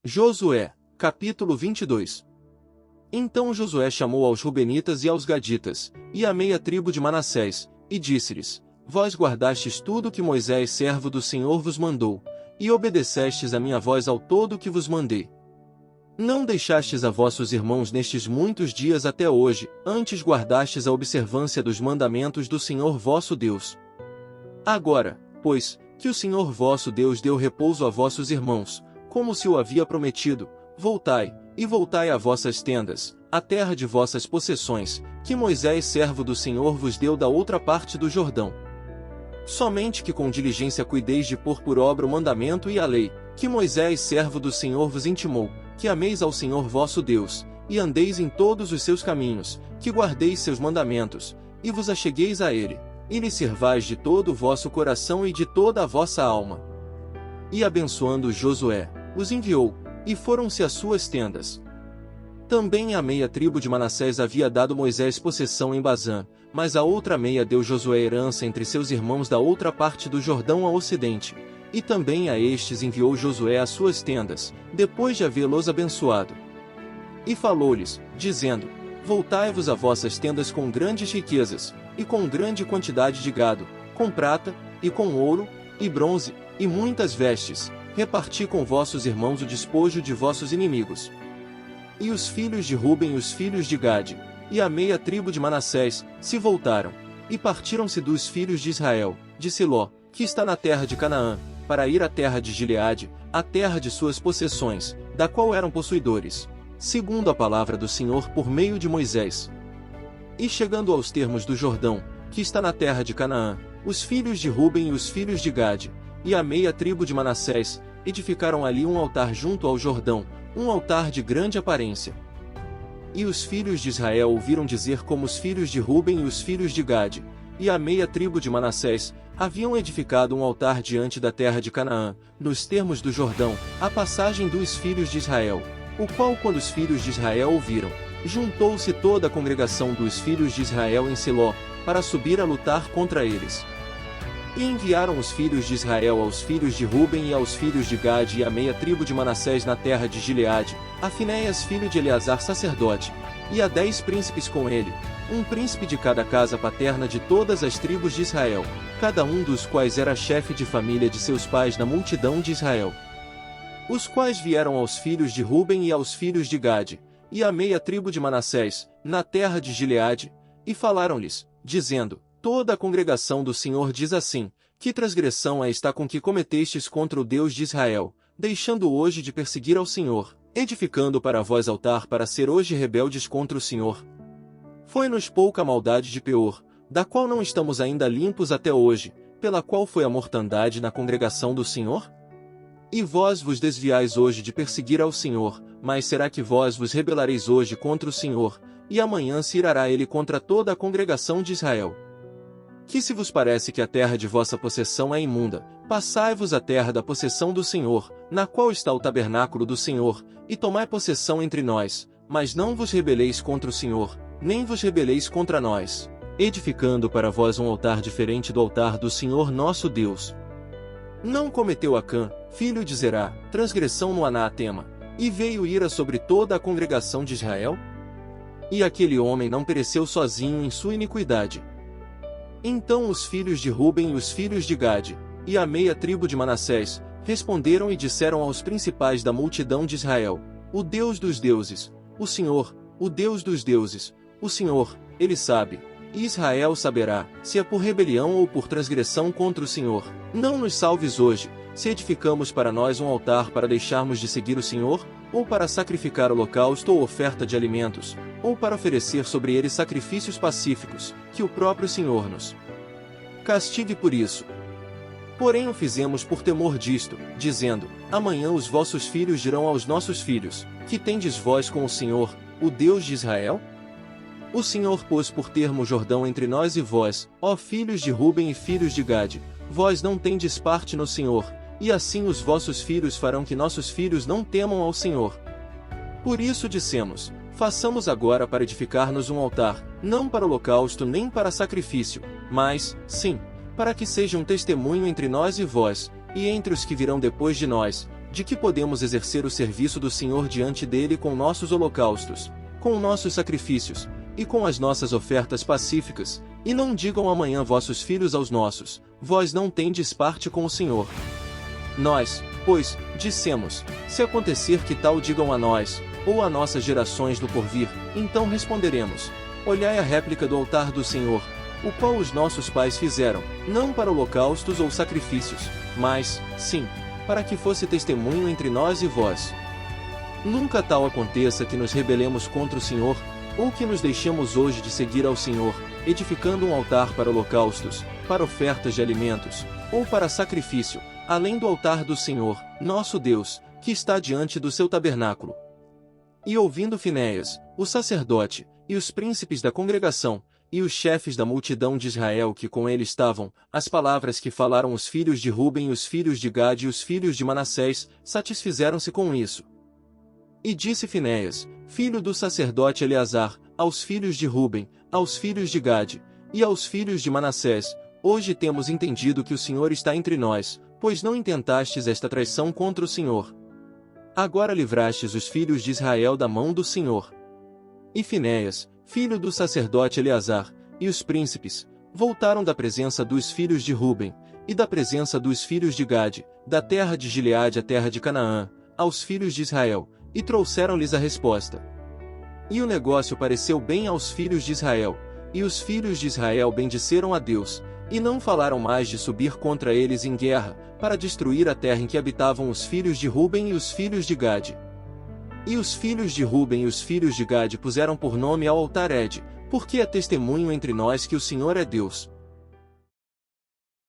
Josué, capítulo 22. Então Josué chamou aos Rubenitas e aos Gaditas, e a meia tribo de Manassés, e disse-lhes: Vós guardastes tudo que Moisés servo do Senhor vos mandou, e obedecestes a minha voz ao todo que vos mandei. Não deixastes a vossos irmãos nestes muitos dias até hoje, antes guardastes a observância dos mandamentos do Senhor vosso Deus. Agora, pois, que o Senhor vosso Deus deu repouso a vossos irmãos, como se o havia prometido, voltai a vossas tendas, a terra de vossas possessões, que Moisés servo do Senhor vos deu da outra parte do Jordão. Somente que com diligência cuideis de pôr por obra o mandamento e a lei, que Moisés servo do Senhor vos intimou, que ameis ao Senhor vosso Deus, e andeis em todos os seus caminhos, que guardeis seus mandamentos, e vos achegueis a ele, e lhe servais de todo o vosso coração e de toda a vossa alma. E abençoando Josué, os enviou, e foram-se às suas tendas. Também a meia tribo de Manassés havia dado Moisés possessão em Bazã, mas a outra meia deu Josué herança entre seus irmãos da outra parte do Jordão ao ocidente, e também a estes enviou Josué às suas tendas, depois de havê-los abençoado. E falou-lhes, dizendo: Voltai-vos a vossas tendas com grandes riquezas, e com grande quantidade de gado, com prata, e com ouro, e bronze, e muitas vestes, reparti com vossos irmãos o despojo de vossos inimigos. E os filhos de Ruben e os filhos de Gade, e a meia tribo de Manassés, se voltaram, e partiram-se dos filhos de Israel, de Siló, que está na terra de Canaã, para ir à terra de Gileade, a terra de suas possessões, da qual eram possuidores, segundo a palavra do Senhor por meio de Moisés. E chegando aos termos do Jordão, que está na terra de Canaã, os filhos de Ruben e os filhos de Gade, e a meia tribo de Manassés, edificaram ali um altar junto ao Jordão, um altar de grande aparência. E os filhos de Israel ouviram dizer como os filhos de Ruben e os filhos de Gade, e a meia tribo de Manassés, haviam edificado um altar diante da terra de Canaã, nos termos do Jordão, à passagem dos filhos de Israel, o qual quando os filhos de Israel ouviram, juntou-se toda a congregação dos filhos de Israel em Siló, para subir a lutar contra eles. E enviaram os filhos de Israel aos filhos de Ruben e aos filhos de Gade e a meia tribo de Manassés na terra de Gileade, a Finéias filho de Eleazar sacerdote, e a 10 príncipes com ele, um príncipe de cada casa paterna de todas as tribos de Israel, cada um dos quais era chefe de família de seus pais na multidão de Israel. Os quais vieram aos filhos de Ruben e aos filhos de Gade, e a meia tribo de Manassés, na terra de Gileade, e falaram-lhes, dizendo: Toda a congregação do Senhor diz assim: Que transgressão é esta com que cometestes contra o Deus de Israel, deixando hoje de perseguir ao Senhor, edificando para vós altar para ser hoje rebeldes contra o Senhor? Foi-nos pouca maldade de Peor, da qual não estamos ainda limpos até hoje, pela qual foi a mortandade na congregação do Senhor? E vós vos desviais hoje de perseguir ao Senhor, mas será que vós vos rebelareis hoje contra o Senhor, e amanhã se irará ele contra toda a congregação de Israel? Que se vos parece que a terra de vossa possessão é imunda, passai-vos a terra da possessão do Senhor, na qual está o tabernáculo do Senhor, e tomai possessão entre nós, mas não vos rebeleis contra o Senhor, nem vos rebeleis contra nós, edificando para vós um altar diferente do altar do Senhor nosso Deus. Não cometeu Acã, filho de Zerá, transgressão no anátema, e veio ira sobre toda a congregação de Israel? E aquele homem não pereceu sozinho em sua iniquidade. Então os filhos de Ruben e os filhos de Gade, e a meia tribo de Manassés, responderam e disseram aos principais da multidão de Israel: O Deus dos deuses, o Senhor, o Deus dos deuses, o Senhor, ele sabe, e Israel saberá, se é por rebelião ou por transgressão contra o Senhor. Não nos salves hoje, se edificamos para nós um altar para deixarmos de seguir o Senhor, ou para sacrificar holocausto ou oferta de alimentos, ou para oferecer sobre ele sacrifícios pacíficos, que o próprio Senhor nos castigue por isso. Porém o fizemos por temor disto, dizendo: Amanhã os vossos filhos dirão aos nossos filhos: Que tendes vós com o Senhor, o Deus de Israel? O Senhor pôs por termo o Jordão entre nós e vós, ó filhos de Ruben e filhos de Gade, vós não tendes parte no Senhor, e assim os vossos filhos farão que nossos filhos não temam ao Senhor. Por isso dissemos: Façamos agora para edificar-nos um altar, não para holocausto nem para sacrifício, mas, sim, para que seja um testemunho entre nós e vós, e entre os que virão depois de nós, de que podemos exercer o serviço do Senhor diante dele com nossos holocaustos, com nossos sacrifícios, e com as nossas ofertas pacíficas, e não digam amanhã vossos filhos aos nossos, vós não tendes parte com o Senhor. Nós, pois, dissemos, se acontecer que tal digam a nós, ou a nossas gerações do porvir, então responderemos, olhai a réplica do altar do Senhor, o qual os nossos pais fizeram, não para holocaustos ou sacrifícios, mas, sim, para que fosse testemunho entre nós e vós. Nunca tal aconteça que nos rebelemos contra o Senhor, ou que nos deixemos hoje de seguir ao Senhor, edificando um altar para holocaustos, para ofertas de alimentos, ou para sacrifício, além do altar do Senhor, nosso Deus, que está diante do seu tabernáculo. E ouvindo Finéias, o sacerdote, e os príncipes da congregação, e os chefes da multidão de Israel que com ele estavam, as palavras que falaram os filhos de Ruben e os filhos de Gade e os filhos de Manassés, satisfizeram-se com isso. E disse Finéias, filho do sacerdote Eleazar, aos filhos de Ruben, aos filhos de Gade, e aos filhos de Manassés, hoje temos entendido que o Senhor está entre nós, pois não intentastes esta traição contra o Senhor. Agora livrastes os filhos de Israel da mão do Senhor. E Finéias, filho do sacerdote Eleazar, e os príncipes, voltaram da presença dos filhos de Ruben, e da presença dos filhos de Gade, da terra de Gileade à terra de Canaã, aos filhos de Israel, e trouxeram-lhes a resposta. E o negócio pareceu bem aos filhos de Israel, e os filhos de Israel bendisseram a Deus, e não falaram mais de subir contra eles em guerra, para destruir a terra em que habitavam os filhos de Ruben e os filhos de Gade. E os filhos de Ruben e os filhos de Gade puseram por nome ao altar Ed, porque é testemunho entre nós que o Senhor é Deus.